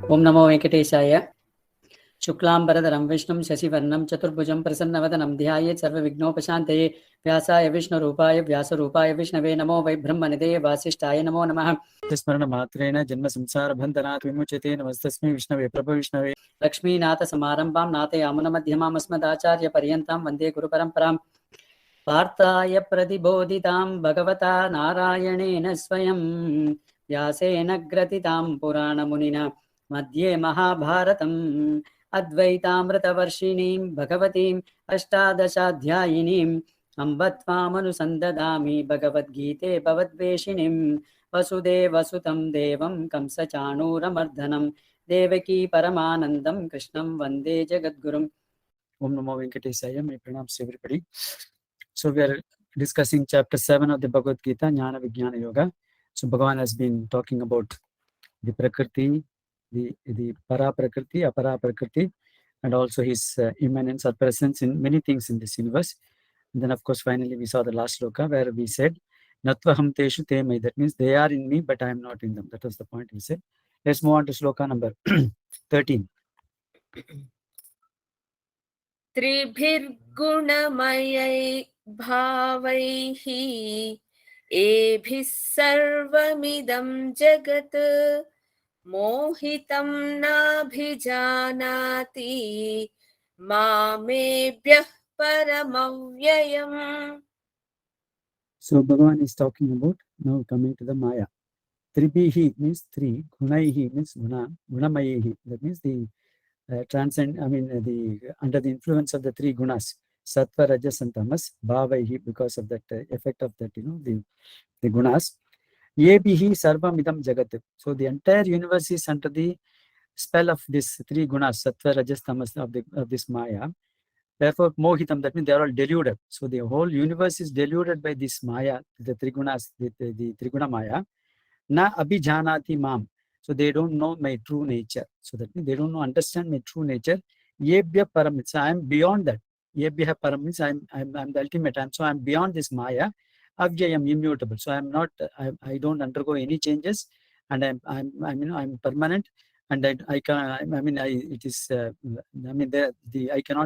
Om Namo Venkatesaya. Shuklambaradharam Vishnum Shasivarnam Chaturbhujam Prasannavathanam Dhyayet Sarva Vignopashanteye Vyasaya Vishnu Rupaya Vyasa Rupaya Vishnave Namo Vai Brahmanideye Vasishtaya Namo Namaha. Smarana Matrena Janma Samsara Bandhanat Vimuchate Namastasmi Vishnave Prabha Vishnave Lakshmi Nata Samarambam Nate Amana Madhyamam Asmadacharya Paryantam Vande Guru Paramparam Partaya Pradibodhitam Bhagavata Narayanena Swayam Vyasena Gratitam Purana Munina Madhye Mahabharatam Advaitamritavarshiniim Bhagavatim Ashtadashadhyayinim Ambatvamanusandatami Bhagavad Gite Bhavadveshinim Vasudeva Sutam Devam Kamsachanuramardanam Devaki Paramanandam Krishnam Vande Jagadgurum. Om Namo Venkatesaya. My pranams to everybody. So we are discussing chapter 7 of the Bhagavad Gita, Jnana Vijnana Yoga. So Bhagavan has been talking about the Prakriti, the Para Prakriti, Apara Prakriti, and also his immanence or presence in many things in this universe. And then, of course, finally we saw the last sloka where we said, Natvaham Teshu Te Mai. That means they are in me, but I am not in them. That was the point we said. Let's move on to sloka number 13. Tribhirgunamaya bhavaihi ebhis sarvamidam jagat mohitam nabhijanati mamebhyah paramavyayam. So Bhagavan is talking about now coming to the Maya. Tribhihi means three, Gunaihi means Guna, Gunamayihi. That means the under the influence of the three gunas, Sattva, Rajas, and Tamas, Bhavaihi, because of that effect of that, the gunas. Yebihi Sarvam Idam Jagat. So the entire universe is under the spell of these three gunas, Sattva, Rajas, Tamas of this Maya. Therefore, Mohitam, that means they are all deluded. So the whole universe is deluded by this Maya, the three gunas, the Triguna Maya. Na Abhijanati Mam. So they don't know my true nature. So that means they don't understand my true nature. Yebhya Param. So I am beyond that. Yebhya Param means I'm the ultimate. So I'm beyond this Maya. Avyayam, immutable. So I'm not. I don't undergo any changes, and I'm permanent. And I cannot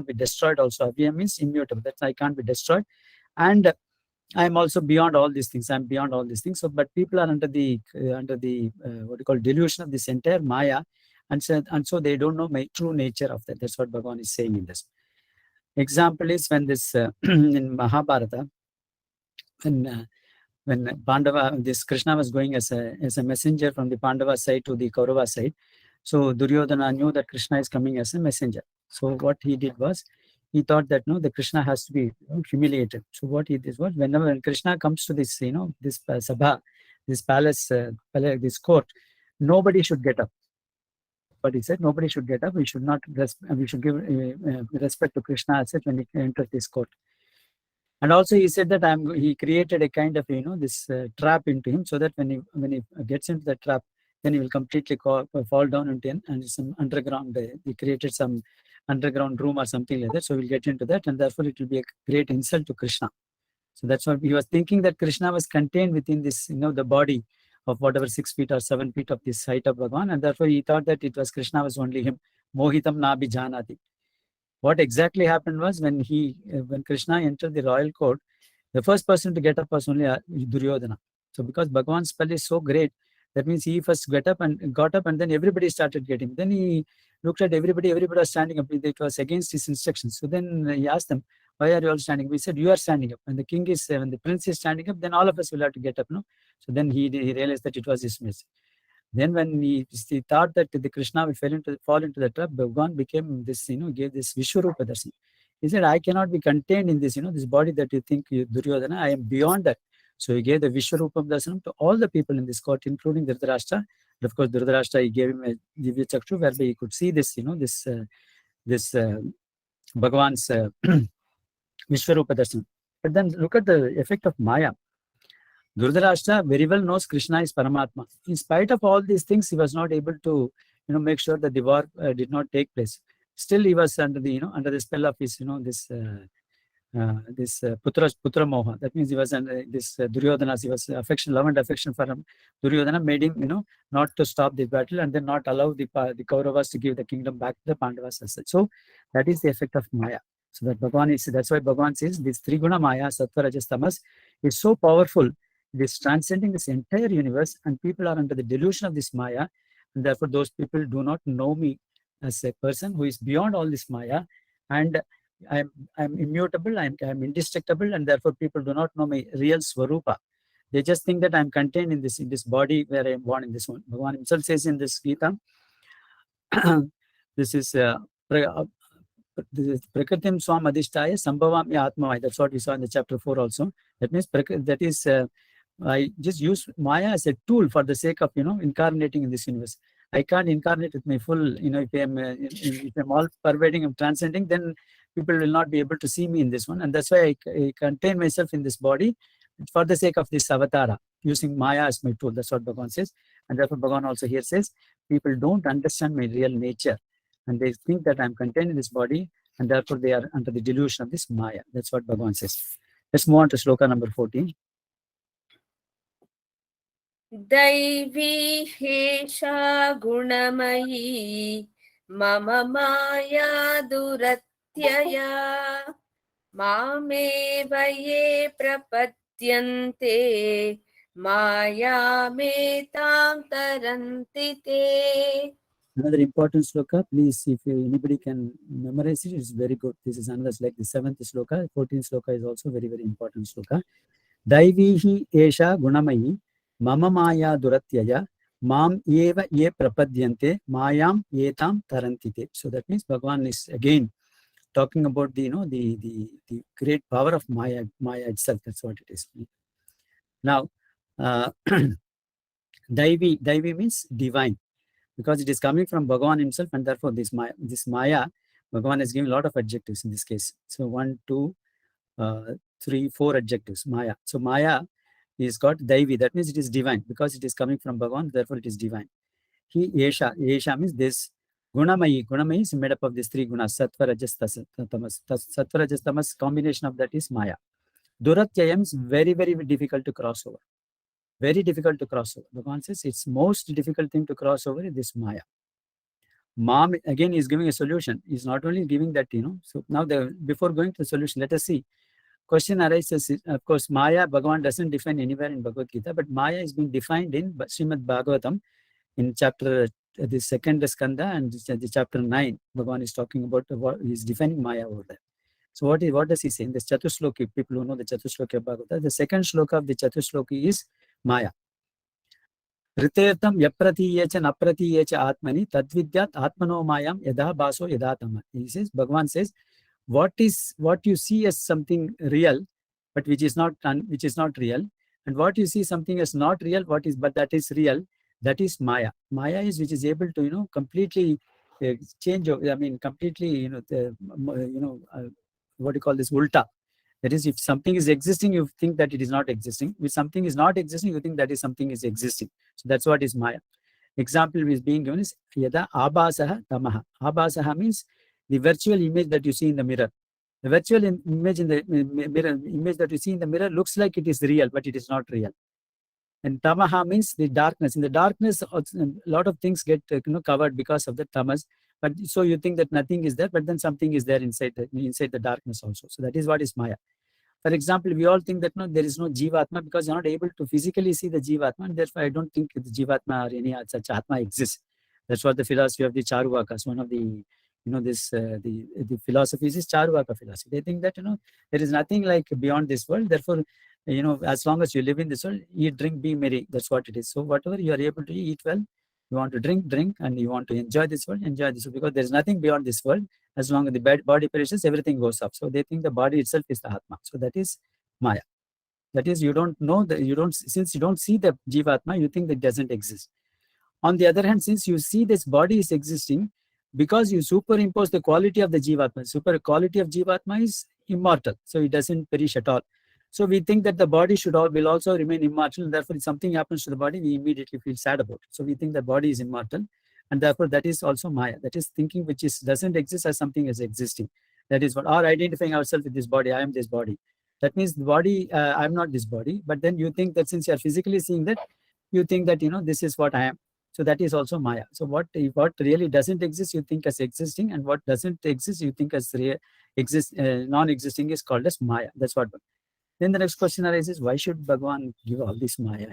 be destroyed also. Avyayam means immutable. That's I can't be destroyed. And I'm also beyond all these things. I'm beyond all these things. So, but people are under the what you call delusion of this entire Maya, and so they don't know my true nature of that. That's what Bhagavan is saying in this. Example is when this in Mahabharata, when Pandava, this Krishna was going as a messenger from the Pandava side to the Kaurava side. So Duryodhana knew that Krishna is coming as a messenger. So what he did was, he thought that the Krishna has to be humiliated. So what he did was, when Krishna comes to this, this sabha, this palace, this court, nobody should get up. But he said nobody should get up. We should not. We should give respect to Krishna as such when he enters this court. And also he said that he created a kind of this trap into him, so that when he gets into the trap, then he will completely fall down into some underground. He created some underground room or something like that. So we'll get into that, and therefore it will be a great insult to Krishna. So that's what he was thinking, that Krishna was contained within this, the body of whatever 6 feet or 7 feet of this height of Bhagavan, and therefore he thought that it was Krishna was only him. Mohitam nabi janati. What exactly happened was, when Krishna entered the royal court, the first person to get up was only Duryodhana. So because Bhagavan's spell is so great, that means he first got up, and then everybody started getting. Then he looked at everybody was standing up. It was against his instructions. So then he asked them, why are you all standing up? We said, you are standing up. When the prince is standing up, then all of us will have to get up. No? So then he realized that it was his message. Then when he thought that the Krishna will fall into the trap, Bhagavan became this, gave this Vishwarupa darshan. He said, I cannot be contained in this, this body that you think Duryodhana. I am beyond that. So he gave the Vishwarupa darshanam to all the people in this court, including Dhritarashtra. And of course, Dhritarashtra, he gave him a Divya Chakshu, whereby he could see this, this Bhagavan's Vishwarupa darshan. But then look at the effect of Maya. Dhritarashtra very well knows Krishna is Paramatma. In spite of all these things, he was not able to, make sure that the war did not take place. Still, he was under the, under the spell of his, Putra Moha. That means he was Duryodhana. He was love and affection for him. Duryodhana made him, not to stop the battle and then not allow the Kauravas to give the kingdom back to the Pandavas as such. So that is the effect of Maya. So that's why Bhagavan says this Triguna Maya, Sattva, Rajas, Tamas, is so powerful. It is transcending this entire universe, and people are under the delusion of this Maya, and therefore those people do not know me as a person who is beyond all this Maya, and I'm immutable, I'm indestructible, and therefore people do not know my real Swarupa. They just think that I'm contained in this body where I am born in this one. Bhagavan himself says in this Gita, this is Prakritim Swam Adhishtaya Sambhavam Atma. That's what we saw in the chapter 4 also. That means that is I just use Maya as a tool for the sake of incarnating in this universe. I can't incarnate with my full, if I'm all pervading, I'm transcending, then people will not be able to see me in this one. And that's why I contain myself in this body for the sake of this avatara, using Maya as my tool. That's what Bhagavan says. And therefore Bhagavan also here says, people don't understand my real nature. And they think that I'm contained in this body, and therefore they are under the delusion of this Maya. That's what Bhagavan says. Let's move on to Sloka number 14. दैवी हेषा गुणमयी मम माया दुरत्यया मामेव ये प्रपद्यन्ते मायामेतां तरन्ति ते. Another important sloka, please, if anybody can memorize it, it's very good. This is another, like the 7th sloka. 14th sloka is also very, very important sloka. Daivihi esha gunamayi mama maya duratyaya mam eva ye prapadyante mayam etam tarantite. So that means Bhagavan is again talking about the great power of Maya itself. That's what it is. Now, Daivi means divine, because it is coming from Bhagavan himself, and therefore this Maya, Bhagavan is giving a lot of adjectives in this case. So 1, 2, 3, 4 adjectives, Maya. So Maya is got Daivi, that means it is divine, because it is coming from Bhagavan, therefore it is divine. Yesha means this. Gunamayi is made up of these 3 gunas, Sattva, Rajas, Tamas. Sattva, Rajas, Tamas, combination of that is Maya. Duratyayam is very, very difficult to cross over. Very difficult to cross over. Bhagavan says it's most difficult thing to cross over is this Maya. Mom again is giving a solution. He's not only giving that, So now before going to the solution, let us see. Question arises, of course, Maya, Bhagavan doesn't define anywhere in Bhagavad Gita, but Maya is being defined in Srimad Bhagavatam in chapter the 2nd skanda and the chapter 9. Bhagavan is talking about he's defining Maya over there. So what does he say in this Chatusloki? People who know the Chatusloki of Bhagavad, the 2nd shloka of the Chatusloki is Maya. Ritirtam yapratiyecha napratiyecha atmani tadvidyat atmano mayam yada baso yada tama. He says, Bhagavan says, what you see as something real, but which is not real, and what you see something as not real, but that is real, that is Maya. Maya is which is able to completely change. I mean, completely what do you call this, ulta. That is, if something is existing, you think that it is not existing. If something is not existing, you think that is something is existing. So that's what is Maya. Example is being given is yada abhasaha tamaha. Abhasaha means the virtual image that you see in the mirror. The virtual image in the mirror, image that you see in the mirror looks like it is real, but it is not real. And tamaha means the darkness. In the darkness, a lot of things get covered because of the tamas. But so you think that nothing is there, but then something is there inside the darkness also. So that is what is Maya. For example, we all think that there is no Jivatma because you're not able to physically see the Jivatma, and therefore I don't think the Jivatma or any such Atma exists. That's what the philosophy of the Charuvakas, one of the the philosophies is Charuvaka philosophy. They think that there is nothing like beyond this world. Therefore, as long as you live in this world, eat, drink, be merry. That's what it is. So whatever you are able to eat well, you want to drink, and you want to enjoy this world, enjoy this world, because there is nothing beyond this world. As long as the body perishes, everything goes up. So they think the body itself is the Atma. So that is Maya. That is, you don't know that since you don't see the Jivatma, you think that it doesn't exist. On the other hand, since you see this body is existing, because you superimpose the quality of the Jivatma, quality of Jivatma is immortal. So it doesn't perish at all. So we think that the body will also remain immortal, and therefore if something happens to the body, we immediately feel sad about it. So we think the body is immortal, and therefore that is also Maya. That is thinking which doesn't exist as something is existing. That is what, or identifying ourselves with this body. I am this body. That means the body, I'm not this body. But then you think that since you are physically seeing that, you think that, this is what I am. So that is also Maya. So what really doesn't exist, you think as existing, and what doesn't exist, you think as non-existing is called as Maya. That's what. Then the next question arises: why should Bhagavan give all this Maya?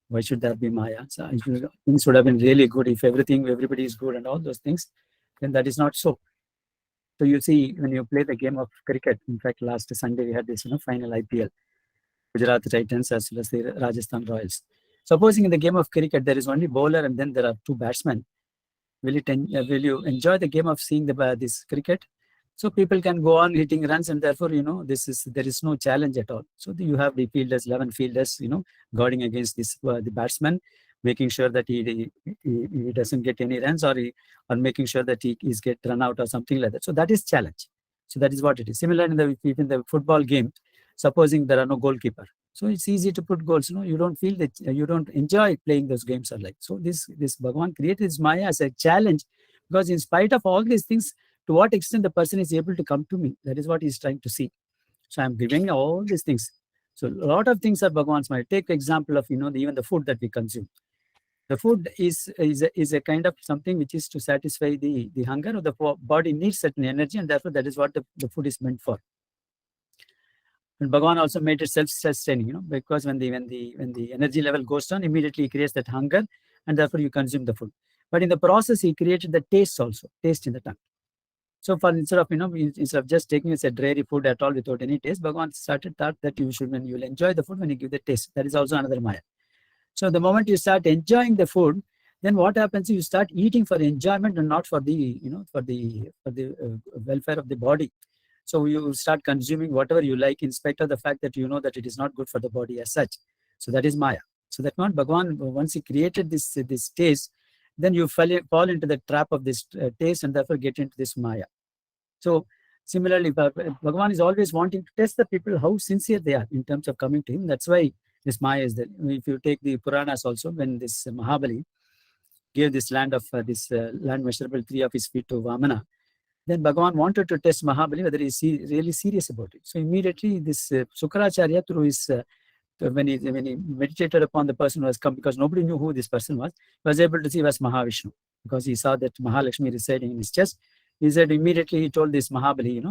Why should there be Maya? So things would have been really good if everybody is good and all those things. Then that is not so. So you see, when you play the game of cricket, in fact, last Sunday we had this, final IPL, Gujarat Titans as well as the Rajasthan Royals. Supposing in the game of cricket there is only bowler and then there are two batsmen, will you enjoy the game of seeing this cricket? So people can go on hitting runs, and therefore there is no challenge at all. So you have the fielders, 11 fielders, guarding against the batsman, making sure that he doesn't get any runs, or making sure that he is get run out or something like that. So that is challenge. So that is what it is. Similar in the football game, supposing there are no goalkeeper. So it's easy to put goals. You don't feel that you don't enjoy playing those games or like. So this Bhagavan created this Maya as a challenge, because in spite of all these things, to what extent the person is able to come to me, that is what he's trying to see. So I'm giving all these things. So a lot of things are Bhagavan's Maya. Take example of even the food that we consume. The food is a kind of something which is to satisfy the hunger, or the body needs certain energy, and therefore that is what the food is meant for. And Bhagavan also made it self-sustaining, because when the energy level goes down, immediately he creates that hunger, and therefore you consume the food. But in the process, he created the taste also, taste in the tongue. So instead of just taking as a dairy food at all without any taste, Bhagavan thought that when you will enjoy the food when you give the taste. That is also another Maya. So the moment you start enjoying the food, then what happens is you start eating for enjoyment and not for the welfare of the body. So you start consuming whatever you like, in spite of the fact that you know that it is not good for the body as such. So that is Maya. So that one, Bhagavan, once he created this taste, then you fall into the trap of this taste, and therefore get into this Maya. So similarly, Bhagavan is always wanting to test the people how sincere they are in terms of coming to him. That's why this Maya is there. If you take the Puranas also, when this Mahabali gave this land measurable 3 of his feet to Vamana, then Bhagavan wanted to test Mahabali whether he is really serious about it. So immediately this Sukracharya, through his when he meditated upon the person who has come, because nobody knew who this person was able to see was Mahavishnu, because he saw that Mahalakshmi residing in his chest. He said immediately, he told this Mahabali,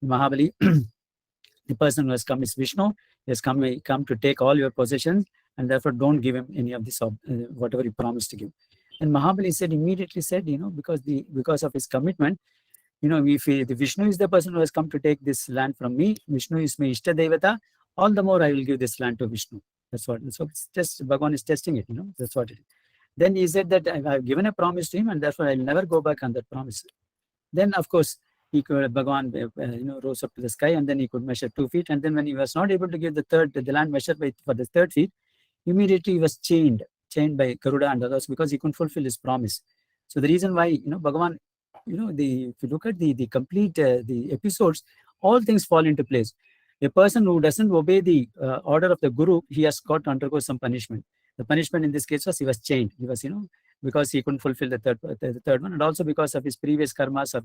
Mahabali, the person who has come is Vishnu. He has come to take all your possessions, and therefore don't give him any of this whatever he promised to give. And Mahabali immediately said, because of his commitment, if the Vishnu is the person who has come to take this land from me, Vishnu is my Ishta Devata, all the more I will give this land to Vishnu. That's what. So it's Bhagavan is testing it, that's what it is. Then he said that I have given a promise to him, and therefore I'll never go back on that promise. Then, of course, Bhagavan rose up to the sky, and then he could measure 2 feet. And then when he was not able to give the land measured for the 3rd feet, immediately he was chained by Garuda and others, because he couldn't fulfill his promise. So the reason why, Bhagavan, if you look at the complete the episodes, all things fall into place. A person who doesn't obey the order of the Guru, he has got to undergo some punishment. The punishment in this case was he was chained. He was, because he couldn't fulfill the third one, and also because of his previous karmas of,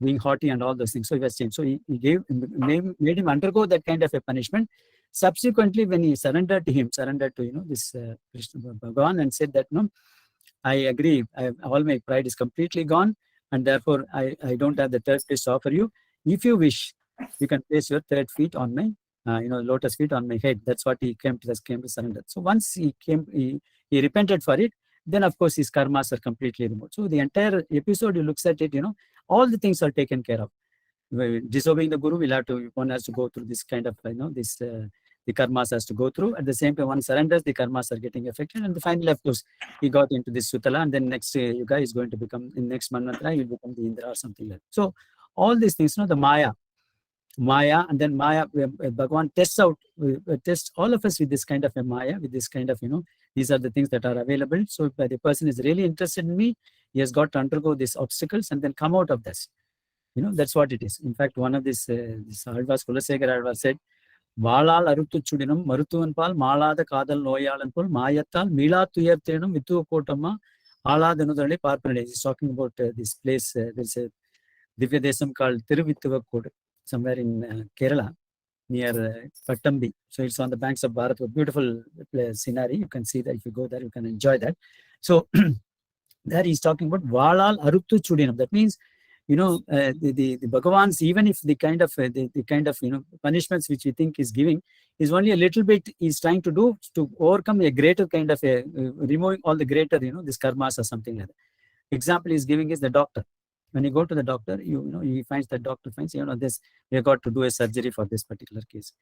being haughty and all those things. So he was chained. So he made him undergo that kind of a punishment. Subsequently, when he surrendered to this Krishna Bhagavan, and said that, I agree, all my pride is completely gone, and therefore I don't have the 3rd place to offer you. If you wish, you can place your 3rd feet on my lotus feet on my head. That's what he came to surrender. So once he repented for it, then of course his karmas are completely removed. So the entire episode, you looks at it, all the things are taken care of. Disobeying the Guru, one has to go through this kind of, the karmas has to go through. At the same time, one surrenders, the karmas are getting affected. And finally, of course, he got into this Sutala, and then next Yuga is going to become, in next Manvantara, he will become the Indra or something like that. So all these things, the Maya, and then Maya, Bhagavan tests all of us with this kind of a Maya, with this kind of, these are the things that are available. So if the person is really interested in me, he has got to undergo these obstacles and then come out of this. That's what it is. In fact, one of this Alvas, Kulasekar Alvas said, Valal Arutu Chudinum, Marutuan Pal, Mala the Kadal Loyalan Pul, Mayatal, Mila Tuyertinum, Vitu Kotama, Ala the Nudale Parpane. He's talking about this place. There's a Divya Desam called Tiruvittuvakkod, somewhere in Kerala, near Pattambi. So it's on the banks of Bharat, a beautiful scenery. You can see that if you go there, you can enjoy that. So there he's talking about Valal Aruttu Chudinam. That means, the Bhagavans, even if the kind of punishments which we think is giving is only a little bit he's trying to do to overcome a greater kind of removing all the greater, this karmas or something like that. Example he's giving is the doctor. When you go to the doctor, he finds the doctor finds, this, we have got to do a surgery for this particular case.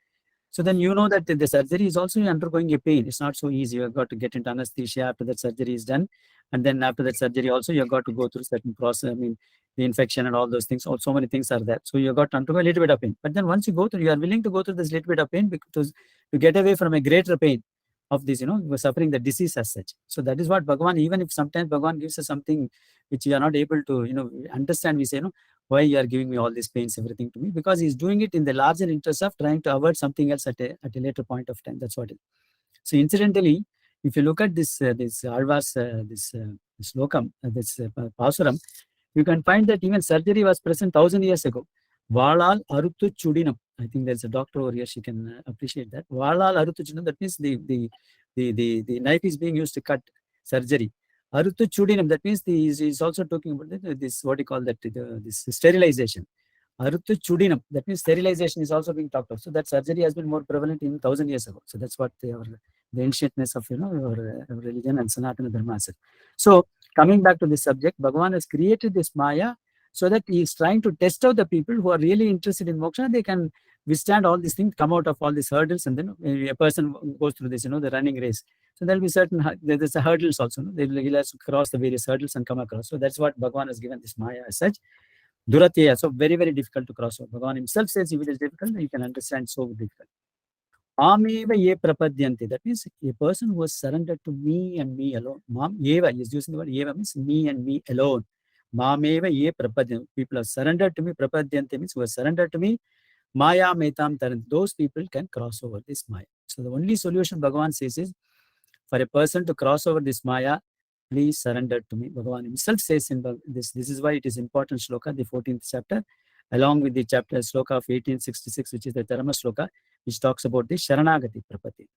So then that the surgery is also undergoing a pain. It's not so easy. You have got to get into anesthesia after that surgery is done. And then after that surgery also, you have got to go through certain process. I mean, the infection and all those things. So many things are there. So you have got to undergo a little bit of pain. But then once you go through, you are willing to go through this little bit of pain because to get away from a greater pain of this, suffering the disease as such. So that is what Bhagavan, even if sometimes Bhagavan gives us something which you are not able to, understand, we say, why you are giving me all these pains, everything to me? Because he's doing it in the larger interest of trying to avoid something else at a later point of time. That's what it is. So incidentally, if you look at this Alva's Slokam, this Pasuram, you can find that even surgery was present 1,000 years ago. Valal Aruttu Chudinam. I think there's a doctor over here, she can appreciate that. Valal Aruttu Chudinam, that means the knife is being used to cut surgery. Aruttu Chudinam, that means he's also talking about this, what do you call that, this sterilization. Aruttu Chudinam, that means sterilization is also being talked of. So that surgery has been more prevalent in 1,000 years ago. So that's what the ancientness of our religion and Sanatana Dharma said. So coming back to this subject, Bhagavan has created this Maya so that he is trying to test out the people who are really interested in moksha. They can withstand all these things, come out of all these hurdles, and then a person goes through this, the running race. So there'll be there's a hurdles also. He'll have to cross the various hurdles and come across. So that's what Bhagavan has given this Maya as such. Duratya, so very, very difficult to cross over. Bhagavan himself says if it is difficult, you can understand so difficult. Mameva ye prapadyanti. That means a person who has surrendered to me and me alone. Mam eva is using the word eva means me and me alone. Mameva ye prapadyanti. People have surrendered to me. Prapadyanti means who has surrendered to me. Maya metam taran. Those people can cross over this Maya. So the only solution Bhagavan says is for a person to cross over this Maya, please surrender to me. Bhagavan himself says in this. This is why it is important Sloka, the 14th chapter, along with the chapter Sloka of 1866, which is the Dharma Sloka, which talks about the Sharanagati Prapati.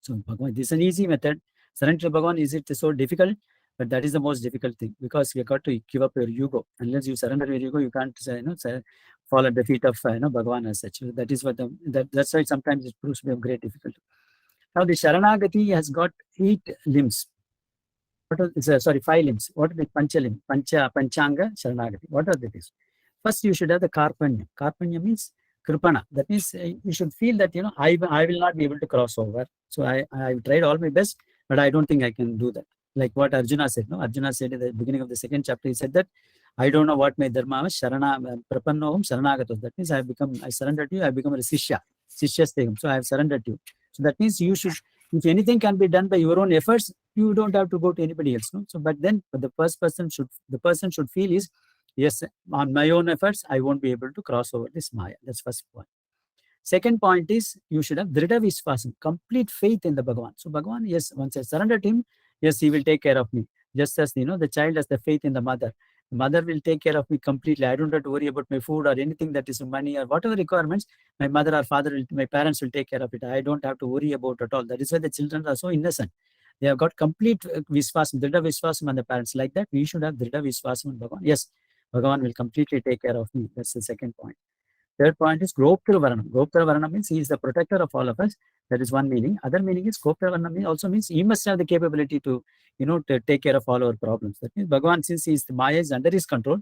So Bhagavan, this is an easy method. Surrender to Bhagavan, is it so difficult? But that is the most difficult thing, because you got to give up your ego. Unless you surrender your ego, you can't fall at the feet of Bhagavan as such. That is what that's why sometimes it proves to be of great difficulty. Now the Sharanagati has got 8 limbs. What are 5 limbs. What are the Panchalim? Panchanga Sharanagati. What are these? First, you should have the Karpanya. Karpanya means Kripana. That means you should feel that, I will not be able to cross over. So I've tried all my best, but I don't think I can do that. Like what Arjuna said. No, Arjuna said at the beginning of the 2nd chapter, he said that I don't know what my dharma was. Prapannoham Sharanagatos. That means I surrendered to you. I become a Sishya. Sishya. So I have surrendered to you. So that means you should, if anything can be done by your own efforts, you don't have to go to anybody else. No? So, but then the person should feel is, yes, on my own efforts, I won't be able to cross over this Maya. That's first point. Second point is, you should have Dhrida Viswasam, complete faith in the Bhagavan. So Bhagavan, yes, once I surrender to him, yes, he will take care of me. Just as, the child has the faith in the mother. The mother will take care of me completely. I don't have to worry about my food or anything that is money or whatever requirements. My mother or father, my parents will take care of it. I don't have to worry about it at all. That is why the children are so innocent. They have got complete Viswasam, Dhrida Viswasam on the parents. Like that, we should have Dhrida Viswasam on Bhagavan. Yes, Bhagavan will completely take care of me. That's the second point. Third point is Goptra Varanam. Goptra Varanam means he is the protector of all of us. That is one meaning. Other meaning is Goptra Varanam also means he must have the capability to, to take care of all our problems. That means Bhagavan, since the Maya is under his control,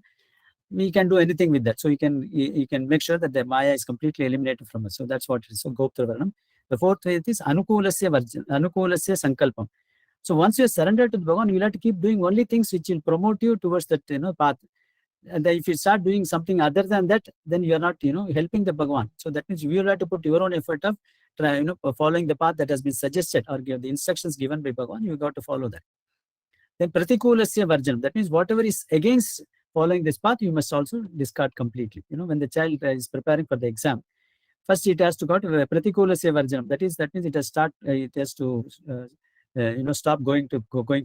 we can do anything with that. So he can make sure that the Maya is completely eliminated from us. So that's what it is. So Goptra Varanam. The fourth is Anukulasya Sankalpam. So once you surrender to the Bhagavan, you'll have to keep doing only things which will promote you towards that path. And if you start doing something other than that, then you are not, helping the Bhagavan. So that means you will have to put your own effort of following the path that has been suggested or the instructions given by Bhagavan. You got to follow that. Then Pratikulasya Varjanam. That means whatever is against following this path, you must also discard completely. When the child is preparing for the exam, first it has to go to Pratikulasya Varjanam. That means it has to stop going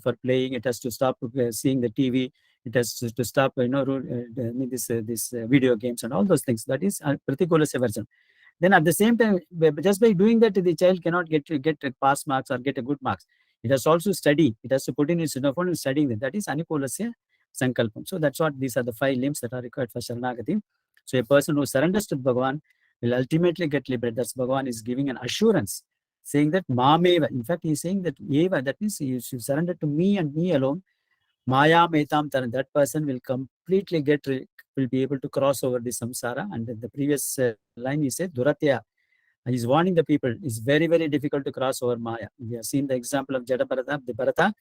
for playing. It has to stop seeing the TV. it has to stop, this video games and all those things. That is Pratikulasya version. Then at the same time, just by doing that, the child cannot get pass marks or get a good marks. It has also study. It has to put in its effort in studying that. That is Anukulasya Sankalpam. So that's what these are the 5 limbs that are required for Sharanagati. So a person who surrenders to Bhagavan will ultimately get liberated. That's Bhagavan is giving an assurance, saying that Mameva. In fact, he is saying that Eva, that means you should surrender to me and me alone. Maya Metam Taran, that person will completely will be able to cross over the samsara. And the previous line he said, Duratya. He's warning the people. It's very, very difficult to cross over Maya. We have seen the example of Jada the Bharata,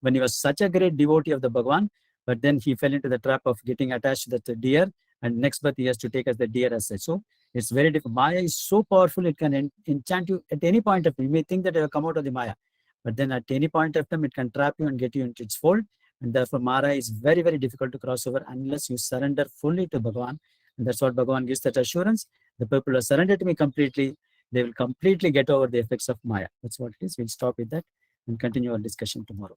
when he was such a great devotee of the Bhagavan, but then he fell into the trap of getting attached to the deer, and next birth he has to take as the deer as such. So it's very difficult. Maya is so powerful, it can enchant you at any point of time. You may think that it will come out of the Maya, but then at any point of time, it can trap you and get you into its fold. And therefore, Mara is very, very difficult to cross over unless you surrender fully to Bhagavan. And that's what Bhagavan gives that assurance. The people who surrender to me completely, they will completely get over the effects of Maya. That's what it is. We'll stop with that and continue our discussion tomorrow.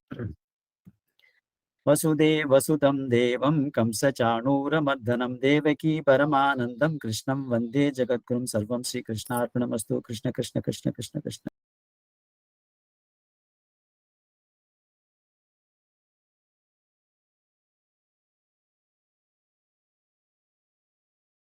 Vasudam Devam Kamsa Chanuramadhanam Devaki Paramanandam Krishnam Vande Jagadgurum Sarvam Sri Krishna Arpanamastu Krishna Krishna Krishna Krishna Krishna.